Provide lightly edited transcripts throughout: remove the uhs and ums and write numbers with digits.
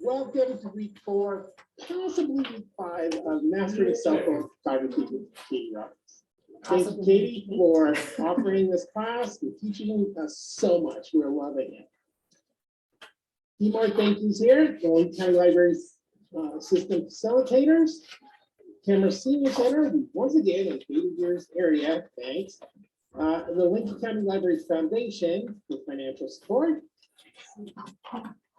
Welcome to week 4, possibly week 5 of Mastering Cell Phone Photography with Katie Roberts. Thank you, Katie, for offering this class and teaching us so much. We're loving it. A few more thank yous here. The Lincoln County Library's system facilitators, Camera Senior Center, once again in Beta Years area, thanks. The Lincoln County Library's Foundation for financial support.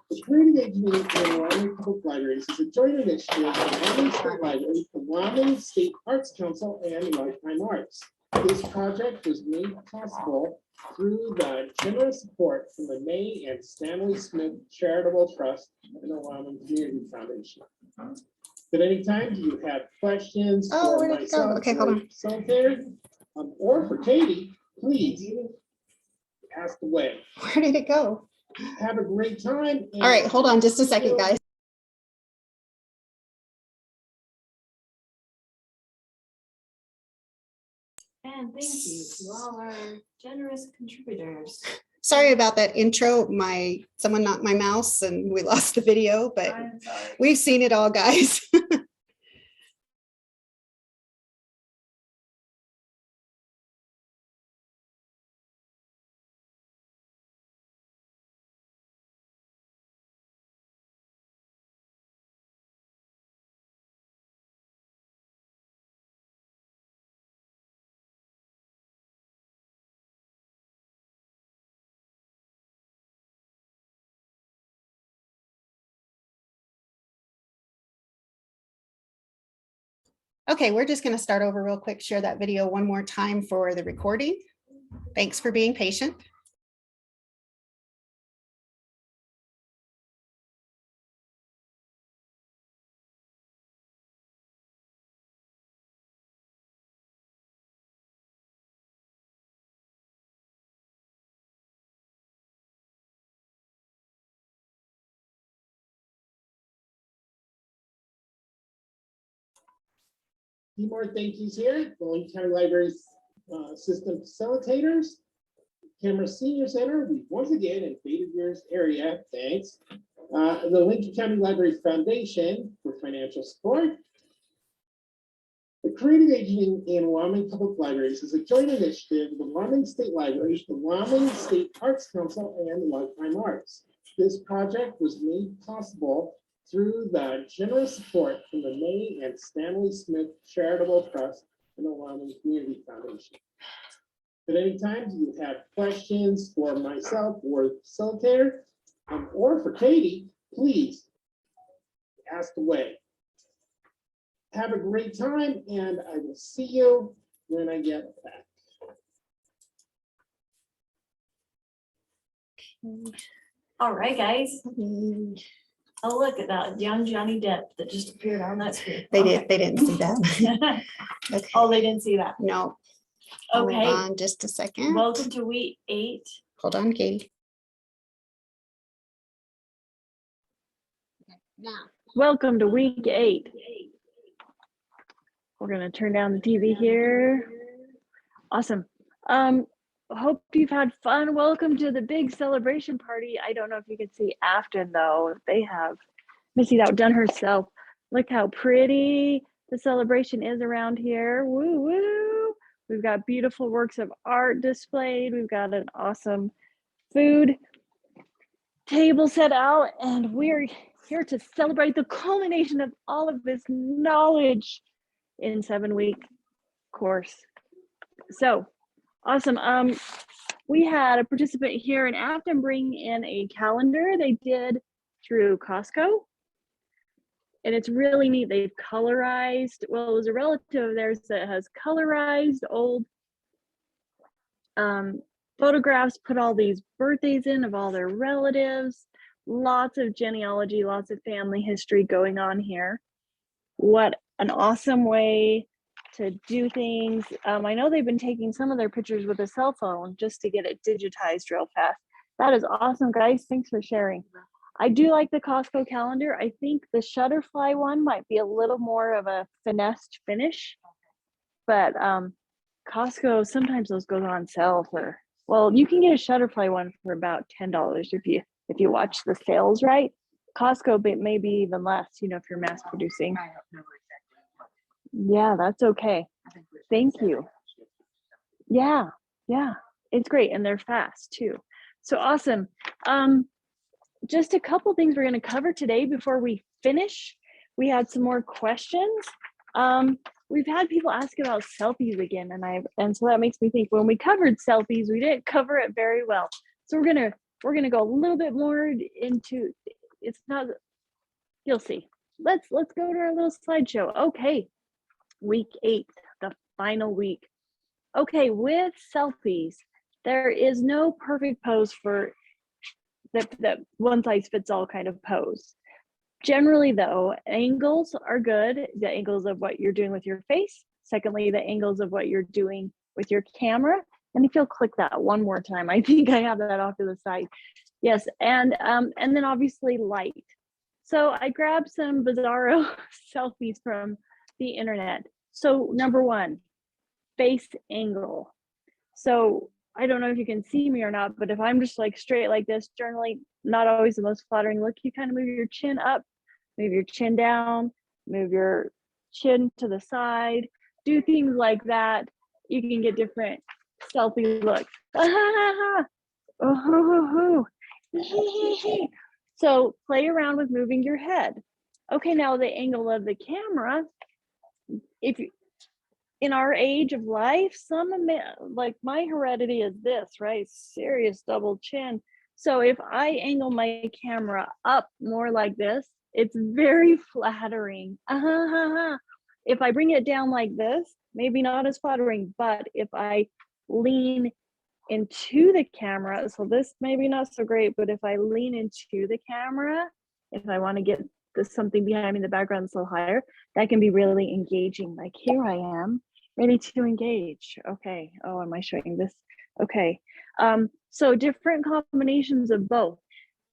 The Community Engagement in Wyoming Public Libraries is a joint initiative of the Wyoming State Library, the Wyoming State Arts Council, and Lifetime Arts. This project was made possible through the generous support from the May and Stanley Smith Charitable Trust and the Wyoming Community Foundation. At any time, do you have questions for myself, okay, hold on. Or for Katie, please ask away. Where did it go? Have a great time. All right, hold on just a second, guys. And thank you to all our generous contributors. Sorry about that intro. Someone knocked my mouse and we lost the video, but I'm sorry. we've seen it all, guys. Okay, we're just going to start over real quick, share that video one more time for the recording. Thanks for being patient. Few more thank yous here. The Lincoln County Library's system facilitators, Camera Senior Center, once again in Beta Years area, thanks. The Lincoln County Library's Foundation for financial support. The Creative Agency in Wyoming Public Libraries is a joint initiative of the Wyoming State Libraries, the Wyoming State Arts Council, and Lifetime Arts. This project was made possible through the generous support from the May and Stanley Smith Charitable Trust and the Wyoming Community Foundation. At any time, do you have questions for myself or the facilitator, or for Katie, please ask away. Have a great time, and I will see you when I get back. All right, guys. Oh, look at that young Johnny Depp that just appeared on that screen. They Okay. didn't see that. Okay. Oh, they didn't see that. No. Okay. Hold on just a second. Welcome to week 8. Hold on, Katie. Now. Welcome to week 8. We're going to turn down the TV here. Awesome. Hope you've had fun. Welcome to the big celebration party. I don't know if you can see Afton though. They have Missy's outdone herself. Look how pretty the celebration is around here. Woo woo. We've got beautiful works of art displayed. We've got an awesome food table set out, and we're here to celebrate the culmination of all of this knowledge in 7-week course. So awesome. We had a participant here in Afton bring in a calendar they did through Costco. And it's really neat. They've colorized, well, it was a relative of theirs that has colorized old photographs, put all these birthdays in of all their relatives, lots of genealogy, lots of family history going on here. What an awesome way to do things. I know they've been taking some of their pictures with a cell phone just to get it digitized real fast. That is awesome, guys. Thanks for sharing. I do like the Costco calendar. I think the Shutterfly one might be a little more of a finessed finish, but Costco, sometimes those go on sale for, well, you can get a Shutterfly one for about $10 if you watch the sales right. Costco, but maybe even less, you know, if you're mass producing. Yeah, that's okay. Thank you. Yeah, yeah, it's great. And they're fast too. So awesome. Just a couple things we're going to cover today before we finish. We had some more questions. We've had people ask about selfies again, and so that makes me think when we covered selfies, we didn't cover it very well. So we're gonna go a little bit more into. It's not. You'll see. Let's go to our little slideshow. Okay, week 8, the final week. Okay, with selfies, there is no perfect pose for that one size fits all kind of pose. Generally though, angles are good, the angles of what you're doing with your face. Secondly, the angles of what you're doing with your camera. And if you'll click that one more time, I think I have that off to the side. Yes, and then obviously light. So I grabbed some bizarro selfies from the internet. So number 1, face angle. So I don't know if you can see me or not, but if I'm just like straight like this, generally not always the most flattering look. You kind of move your chin up, move your chin down, move your chin to the side, do things like that. You can get different selfie looks. So play around with moving your head. Okay, now the angle of the camera, if you, in our age of life, like my heredity is this, right? Serious double chin. So if I angle my camera up more like this, it's very flattering. If I bring it down like this, maybe not as flattering, but if I lean into the camera, so this maybe not so great, but if I lean into the camera, if I want to get something behind me in the background so higher, that can be really engaging. Like here I am, ready to engage. Okay. Oh, am I showing this? Okay. So different combinations of both.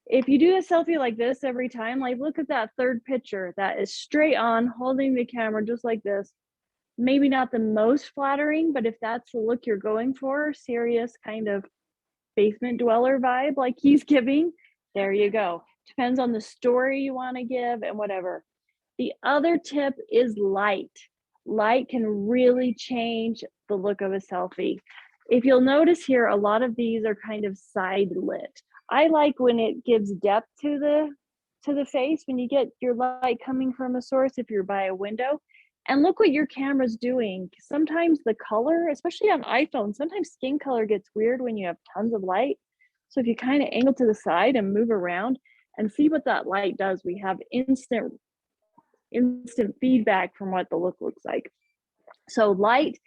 If you do a selfie like this every time, like look at that third picture that is straight on, holding the camera just like this. Maybe not the most flattering, but if that's the look you're going for, serious kind of basement dweller vibe like he's giving, there you go. Depends on the story you want to give and whatever. The other tip is light. Light can really change the look of a selfie. If you'll notice here, a lot of these are kind of side lit. I like when it gives depth to the face, when you get your light coming from a source, if you're by a window. And look what your camera's doing. Sometimes the color, especially on iPhone, sometimes skin color gets weird when you have tons of light. So if you kind of angle to the side and move around and see what that light does, we have instant feedback from what the look looks like. So light,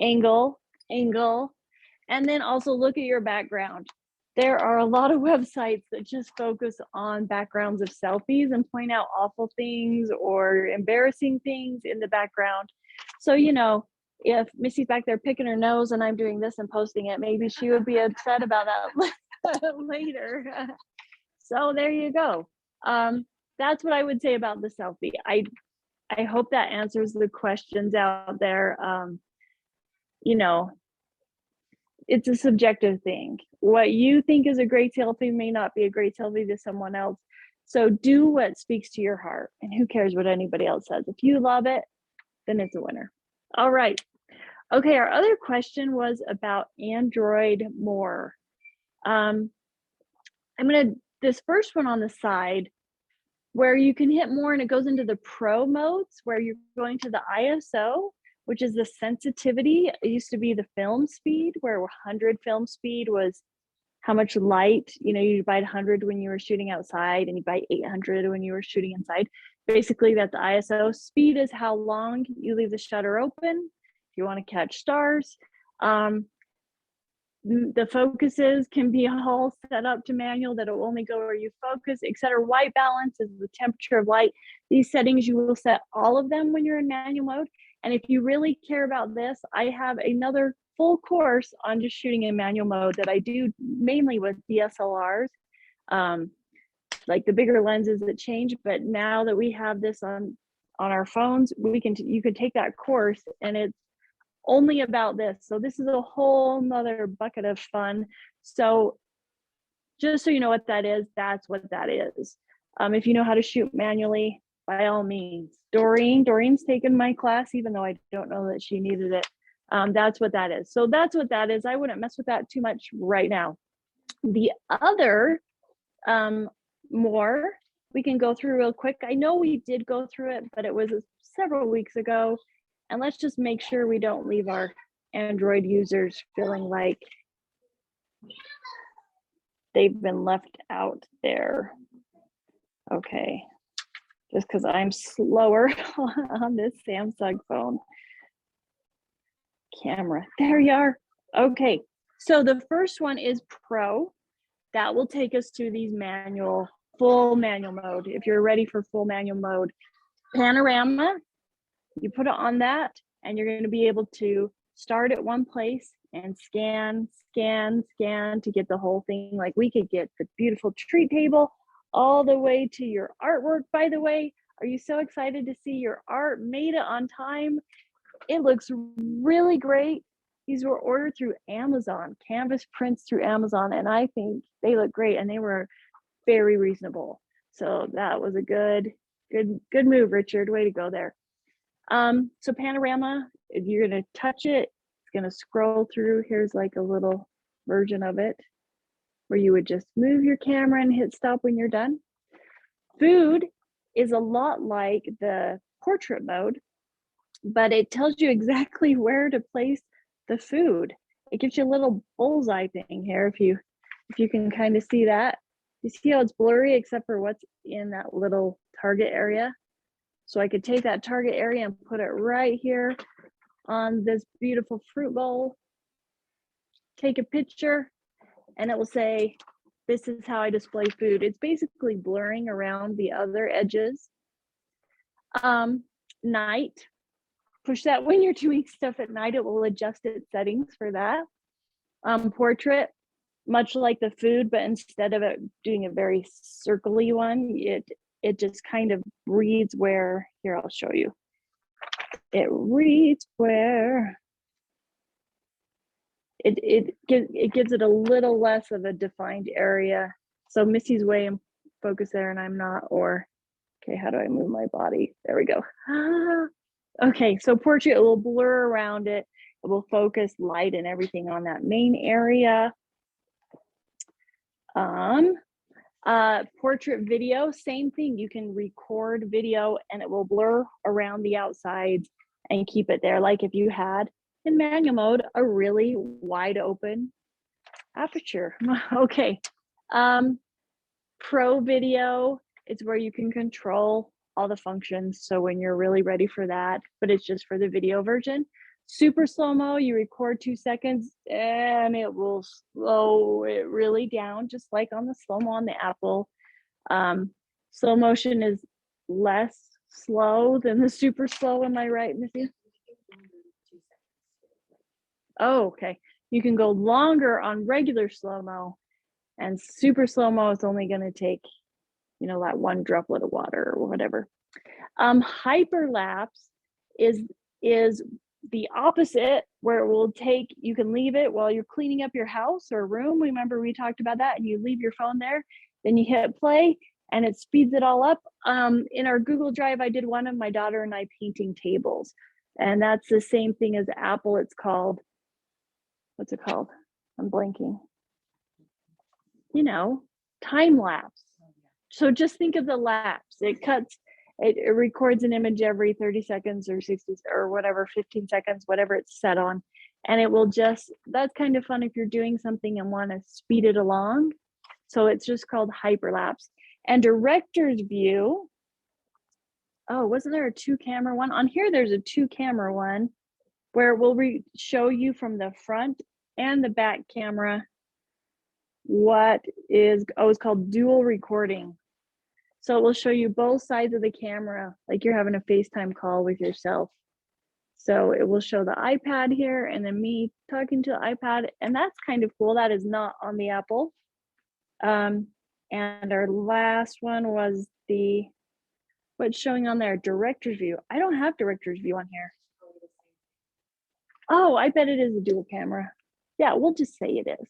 angle, and then also look at your background. There are a lot of websites that just focus on backgrounds of selfies and point out awful things or embarrassing things in the background. So, you know, if Missy's back there picking her nose and I'm doing this and posting it, maybe she would be upset about that later. So there you go. That's what I would say about the selfie. I hope that answers the questions out there. You know, it's a subjective thing. What you think is a great selfie may not be a great selfie to someone else. So do what speaks to your heart, and who cares what anybody else says. If you love it, then it's a winner. All right. Okay, our other question was about Android more. This first one on the side, where you can hit more and it goes into the pro modes, where you're going to the ISO, which is the sensitivity. It used to be the film speed, where 100 film speed was how much light, you know, you buy 100 when you were shooting outside and you buy 800 when you were shooting inside. Basically, that's ISO. Speed is how long you leave the shutter open if you want to catch stars. The focuses can be all set up to manual that will only go where you focus, etc. White balance is the temperature of light. These settings, you will set all of them when you're in manual mode. And if you really care about this, I have another full course on just shooting in manual mode that I do mainly with DSLRs, like the bigger lenses that change. But now that we have this on our phones, you can take that course, and it's only about this. So this is a whole nother bucket of fun. So just so you know what that is, that's what that is. If you know how to shoot manually, by all means. Doreen's taken my class, even though I don't know that she needed it. That's what that is. So that's what that is. I wouldn't mess with that too much right now. The other more we can go through real quick. I know we did go through it, but it was several weeks ago. And let's just make sure we don't leave our Android users feeling like they've been left out there. Okay, just because I'm slower on this Samsung phone camera. There you are. Okay, so the first one is Pro. That will take us to these full manual mode. If you're ready for full manual mode, Panorama, you put it on that, and you're going to be able to start at one place and scan to get the whole thing. Like we could get the beautiful treat table all the way to your artwork. By the way, are you so excited to see your art? Made it on time. It looks really great. These were ordered through Amazon, canvas prints through Amazon, and I think they look great, and they were very reasonable. So that was a good move, Richard. Way to go there. So Panorama, if you're gonna touch it, it's gonna scroll through. Here's like a little version of it where you would just move your camera and hit stop when you're done. Food is a lot like the portrait mode, but it tells you exactly where to place the food. It gives you a little bullseye thing here if you can kind of see that. You see how it's blurry except for what's in that little target area? So I could take that target area and put it right here on this beautiful fruit bowl, take a picture, and it will say, this is how I display food. It's basically blurring around the other edges. Night, push that when you're doing stuff at night, it will adjust its settings for that. Portrait, much like the food, but instead of it doing a very circly one, it just kind of reads where, here, I'll show you. It reads where, it gives it a little less of a defined area. So Missy's way in focus there and I'm not, or, okay, how do I move my body? There we go. Okay, so portrait, it will blur around it. It will focus light and everything on that main area. Portrait video, same thing. You can record video and it will blur around the outsides and keep it there. Like if you had in manual mode, a really wide open aperture. Okay. Pro video, it's where you can control all the functions. So when you're really ready for that, but it's just for the video version. Super slow-mo, you record 2 seconds and it will slow it really down, just like on the slow-mo on the Apple. Slow motion is less slow than the super slow, am I right, Missy? Oh, okay. You can go longer on regular slow-mo, and super slow-mo is only going to take, you know, that one droplet of water or whatever. Hyperlapse is the opposite, where it will take, you can leave it while you're cleaning up your house or room. Remember we talked about that, and you leave your phone there, then you hit play and it speeds it all up. In our Google Drive, I did one of my daughter and I painting tables, and that's the same thing as Apple. It's called, what's it called? I'm blanking. You know, time lapse. So just think of the lapse. It cuts, it records an image every 30 seconds or 60 or whatever, 15 seconds, whatever it's set on. And it will just, that's kind of fun if you're doing something and want to speed it along. So it's just called hyperlapse. And director's view, oh, wasn't there a 2-camera one? On here, there's a 2-camera one where it will show you from the front and the back camera what is, oh, it's called dual recording. So it will show you both sides of the camera, like you're having a FaceTime call with yourself. So it will show the iPad here and then me talking to the iPad, and that's kind of cool. That is not on the Apple. And our last one was the, what's showing on there, director's view. I don't have director's view on here. Oh, I bet it is a dual camera. Yeah, we'll just say it is.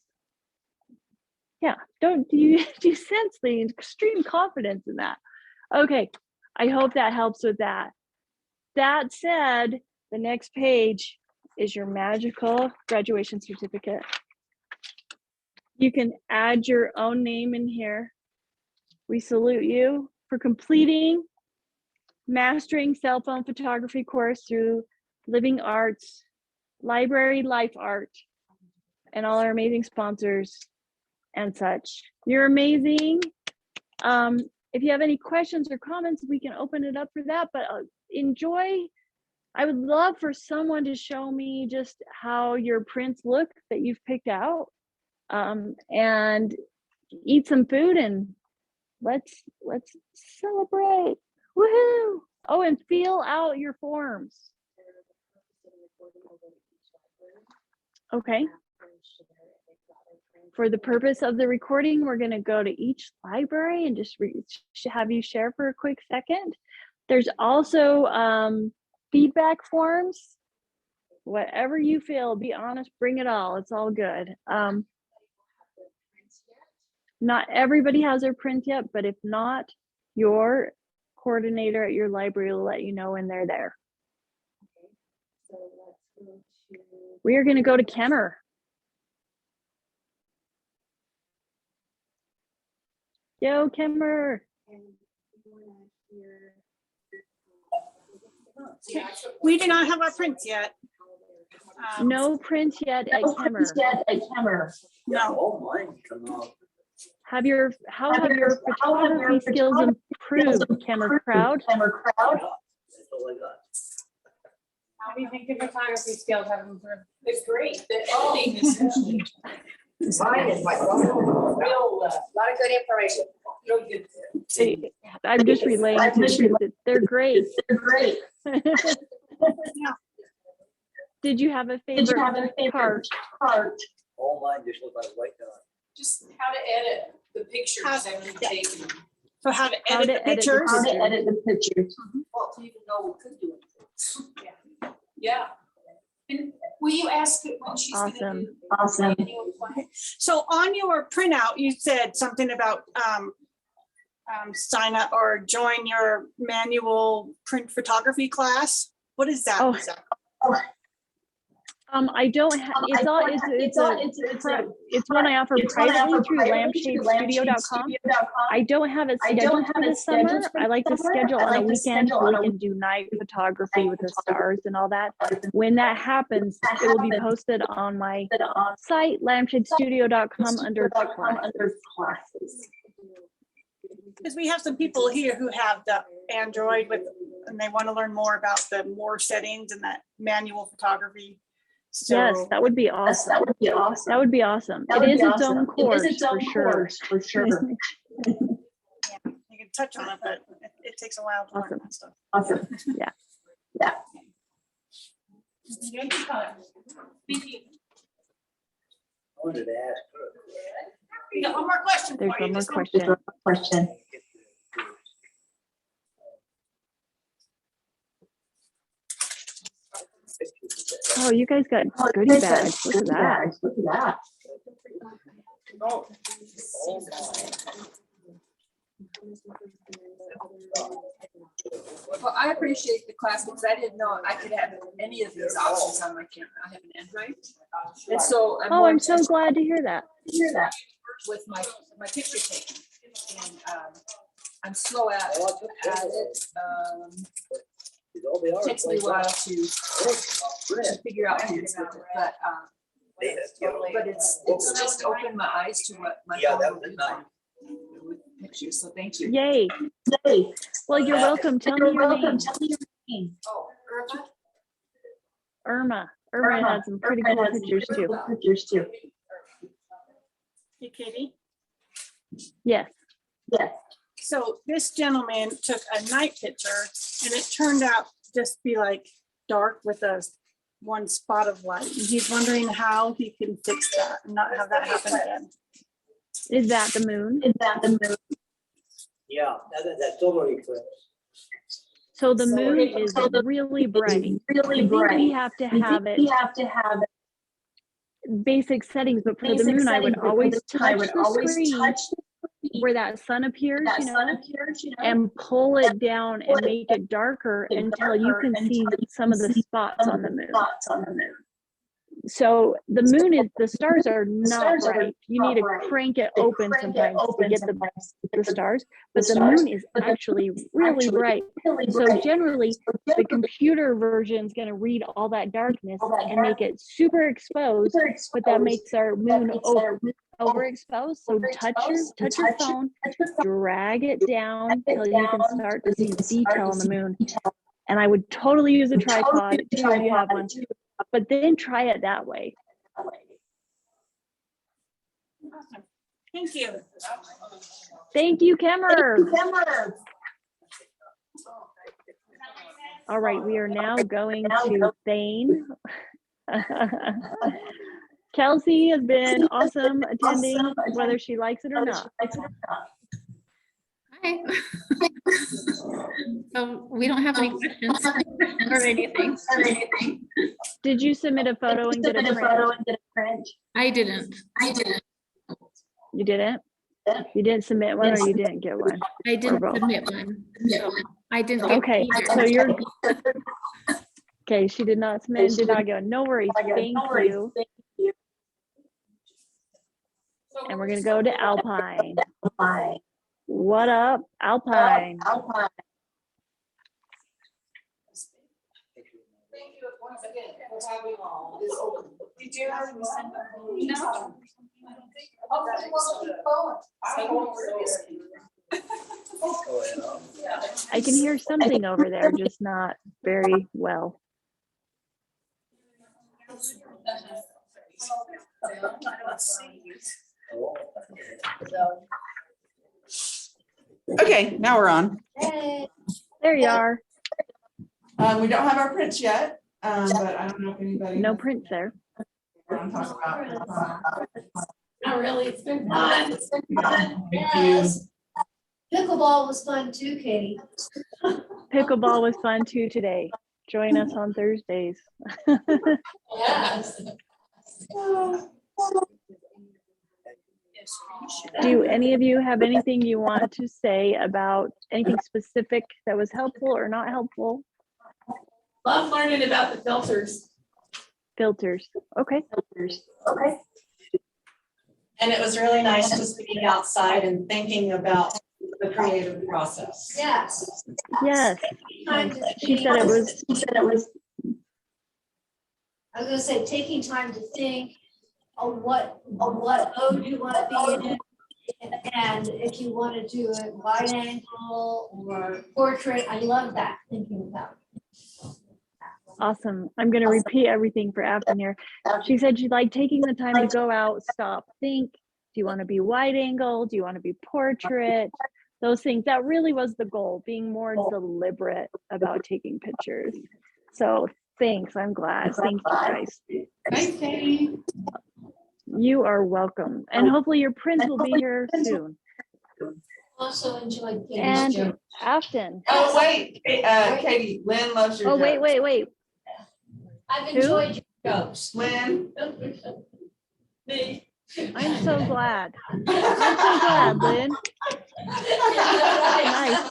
Yeah, do you sense the extreme confidence in that? Okay, I hope that helps with that. That said, the next page is your magical graduation certificate. You can add your own name in here. We salute you for completing Mastering Cell Phone Photography course through Living Arts, Library Life Art, and all our amazing sponsors and such. You're amazing. If you have any questions or comments, we can open it up for that, but enjoy. I would love for someone to show me just how your prints look that you've picked out, and eat some food and let's celebrate. Woohoo! Oh, and fill out your forms. Okay. For the purpose of the recording, we're going to go to each library and just have you share for a quick second. There's also feedback forms. Whatever you feel, be honest, bring it all. It's all good. Not everybody has their print yet, but if not, your coordinator at your library will let you know when they're there. We are going to go to Kenner. Yo, Kenner. We do not have our prints yet. No print yet at Kenner. No. How have your photography skills improved, Kenner crowd? How do you think your photography skills have improved? It's great. The editing is mine is like real, lot of good information. Real good. I'm just relaying to you that they're great. They're great. Did you have a favorite part? All mine just look like white dot. Just how to edit the pictures that we've taken. So how to edit the pictures? How to edit the pictures. Well, to even know we could do it. Yeah. And will you ask it when she's gonna do? Awesome. So on your printout, you said something about sign up or join your manual print photography class. What is that? Oh. exactly? I don't have, it's one I offer privately through lampshadestudio.com. I don't have it scheduled for this summer. I like to schedule on a weekend so we can do night photography with the stars and all that. When that happens, it will be posted on my site, lampshadestudio.com under classes. Because we have some people here who have the Android with, and they want to learn more about the more settings and that manual photography. So, yes, that would be awesome. That would be awesome. It is its own course for sure. You can touch on it, but it takes a while to learn that stuff. Awesome. Yeah. Thank you. I wanted to ask her. We got one more question for There's you. one more This question. Oh, you guys got goodie bags. Look at that. Well, I appreciate the class because I didn't know I could have any of these options on my camera. I have an Android. And so I'm so glad to hear that. With my picture taking. And I'm slow at it. Takes me a while to figure out things with it, but it's just opened my eyes to what my phone will do with pictures. So thank you. Yay. Well, you're welcome. Tell me your name. Oh, Irma. Irma had some pretty cool pictures too. Hey, Katie. Yes. So this gentleman took a night picture and it turned out just be like dark with one spot of light. And he's wondering how he can fix that and not have that happen again. Is that the moon? Yeah, that's totally eclipse. So the moon is really bright. I think we have to have it basic settings, but for the moon, I would always touch the screen where that sun appears, and pull it down and make it darker until you can see some of the spots on the moon. So the moon is, the stars are not bright. You need to crank it open sometimes to get the stars, but the moon is actually really bright. So generally the computer version is going to read all that darkness and make it super exposed, but that makes our moon overexposed. So touch your phone, drag it down till you can start to see detail on the moon. And I would totally use a tripod too if you have one, but then try it that way. Awesome. Thank you. Thank you, Kemmer. All right, we are now going to Thane. Kelsey has been awesome attending, whether she likes it or not. Hi. So we don't have any questions or anything. Did you submit a photo and get a print? I didn't. You didn't? You didn't submit one, or you didn't get one? I didn't submit one. So I didn't get Okay, either. so you're okay. She did not submit and did not get one. No worries. Thank you. And we're gonna go to Alpine. What up, Alpine? Thank you once again for having this open. Did you have any send? No. I can hear something over there, just not very well. Okay, now we're on. There you are. We don't have our prints yet, but I don't know if anybody. No prints there. Want to talk about. Not really, it's been fun. It's been fun. Thank Yes. Pickleball was fun too, Katie. Pickleball was fun too today. Join us on Thursdays. Yes. Do any of you have anything you want to say about anything specific that was helpful or not helpful? Love learning about the filters. Filters. Okay. Okay. And it was really nice just being outside and thinking about the creative process. Yes. Yes. She said it was. I was gonna say, taking time to think of what mode you want to be in. And if you want to do it wide angle or portrait, I love that, thinking about it. Awesome. I'm going to repeat everything for Afton here. She said she'd like taking the time to go out, stop, think. Do you want to be wide angle? Do you want to be portrait? Those things. That really was the goal, being more deliberate about taking pictures. So thanks. I'm glad. Thank you guys. Thanks, Katie. You are welcome. And hopefully your prints will be here soon. Also enjoyed Katie's And joke. Afton. Oh, wait, Katie, Lynn loves your. Oh, wait. I've Who? enjoyed your jokes. Lynn. Me. I'm so glad. I'm so glad, Lynn. Nice.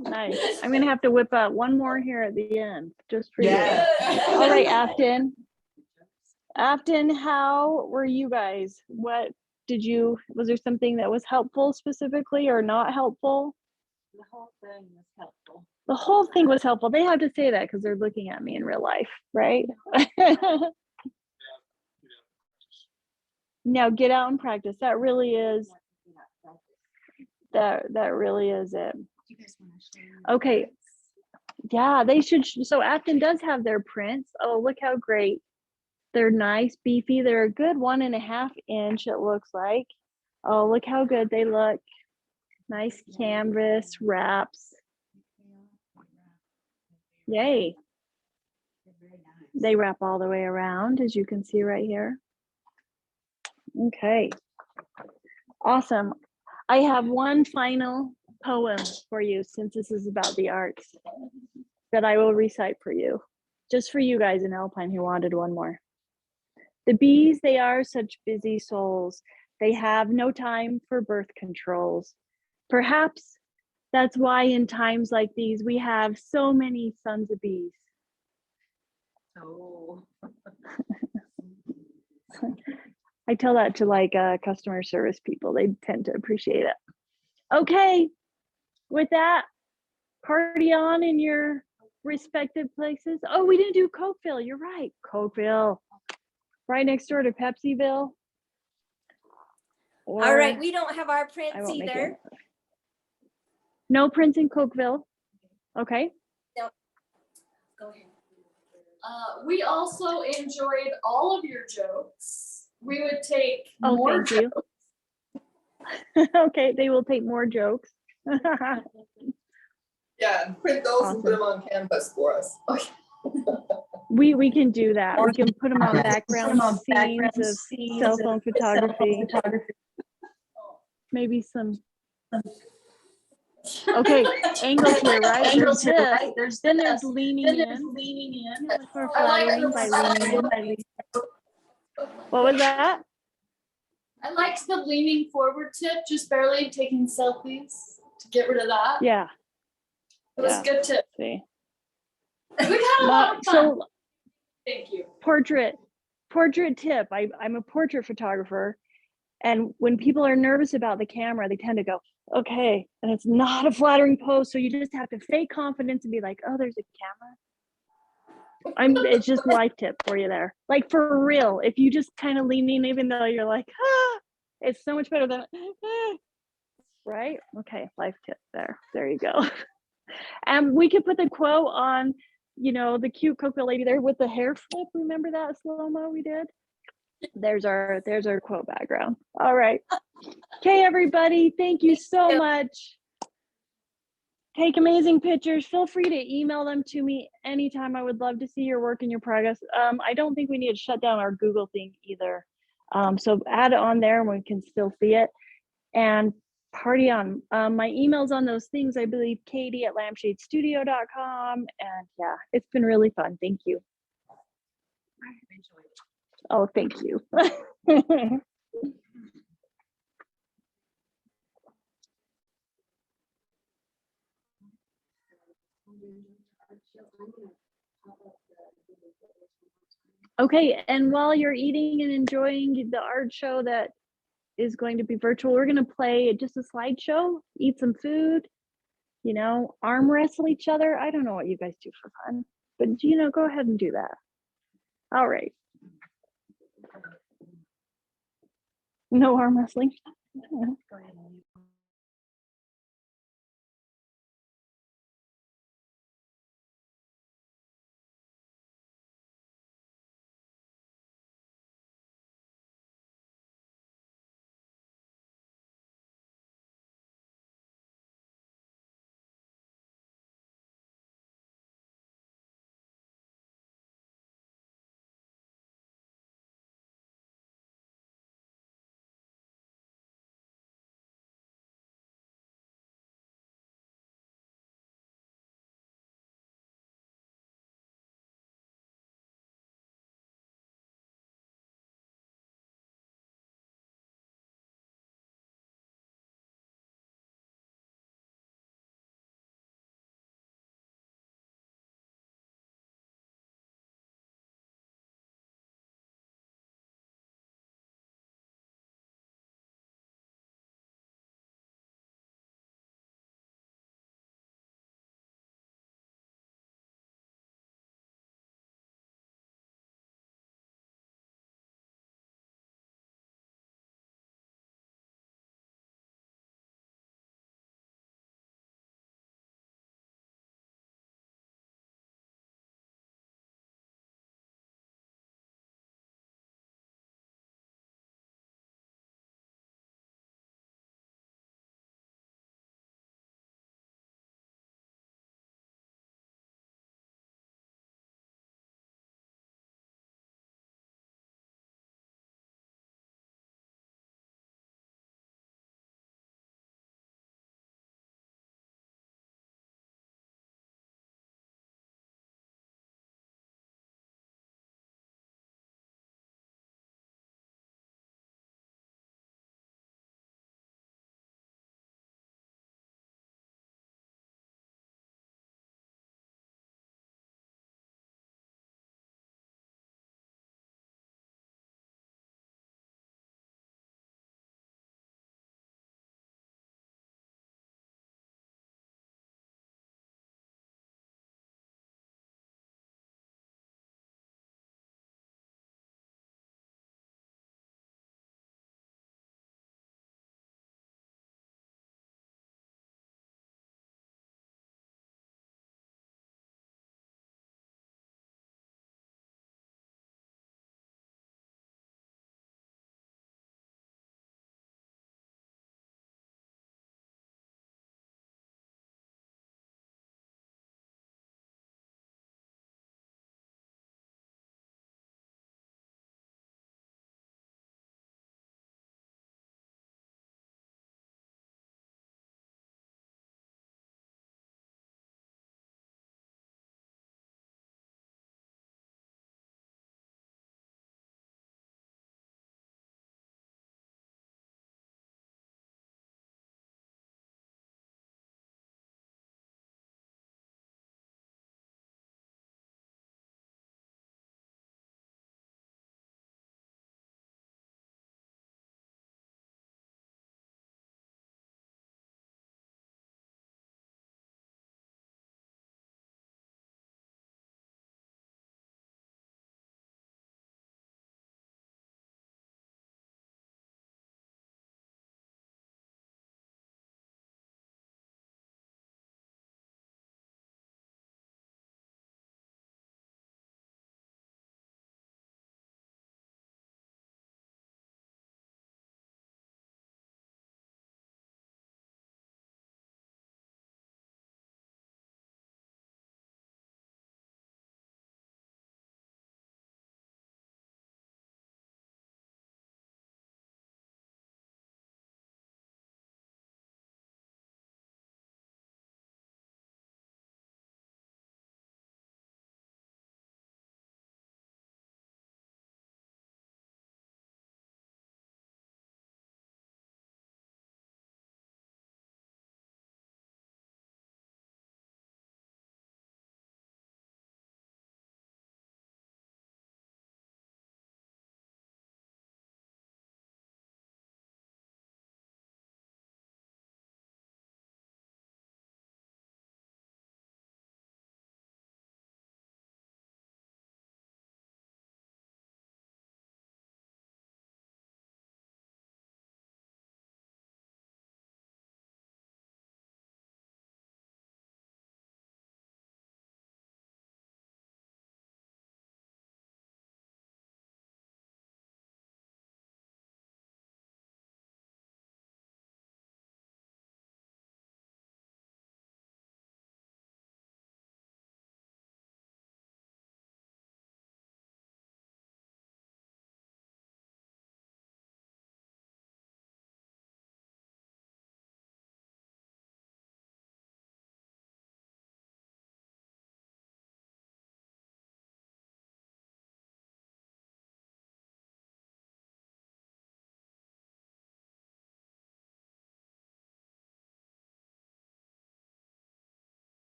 Nice. I'm gonna have to whip out one more here at the end, just for you. All right, Afton. Afton, how were you guys? What did you, was there something that was helpful specifically or not helpful? The whole thing was helpful. The whole thing was helpful. They have to say that because they're looking at me in real life, right? Now get out and practice. That really is, that really is it. Okay. Yeah, they should. So Afton does have their prints. Oh, look how great. They're nice, beefy. They're a good 1.5 inch, it looks like. Oh, look how good they look. Nice canvas wraps. Yay. They wrap all the way around, as you can see right here. Okay. Awesome. I have one final poem for you, since this is about the arts, that I will recite for you, just for you guys in Alpine who wanted one more. The bees, they are such busy souls. They have no time for birth controls. Perhaps that's why in times like these, we have so many sons of bees. Oh. I tell that to like customer service people. They tend to appreciate it. Okay, with that, party on in your respective places. Oh, we didn't do Cokeville. You're right, Cokeville. Right next door to Pepsiville. All right, we don't have our I prints won't make either. it. No prints in Cokeville. Okay. Go ahead. We also enjoyed all of your jokes. We would take Oh, more thank you. Okay, they will take more jokes. Yeah, print those Awesome. and put them on canvas for us. We can do that. We can put them on background scenes of cell phone photography. Maybe some. Okay, angles here, right? There's this. Then there's leaning in. Or flattering by leaning in. What was that? I liked the leaning forward tip, just barely taking selfies to get rid of that. Yeah. It was a good tip. See. We've had a lot of fun. So Thank you. portrait tip. I'm a portrait photographer. And when people are nervous about the camera, they tend to go, okay. And it's not a flattering pose. So you just have to fake confidence and be like, oh, there's a camera. It's just life tip for you there. Like for real, if you just kind of lean in, even though you're like, it's so much better than, right? Okay, life tip there. There you go. And we could put the quote on, you know, the cute Coco lady there with the hair flip. Remember that slow-mo we did? There's our quote background. All right. Okay, everybody. Thank you so much. Take amazing pictures. Feel free to email them to me anytime. I would love to see your work and your progress. I don't think we need to shut down our Google thing either. So add it on there and we can still see it. And party on. My email's on those things, I believe, katie@lampshadestudio.com. And yeah, it's been really fun. Thank you. Oh, thank you. Okay, and while you're eating and enjoying the art show that is going to be virtual, we're going to play just a slideshow, eat some food, you know, arm wrestle each other. I don't know what you guys do for fun, but you know, go ahead and do that. All right. No arm wrestling.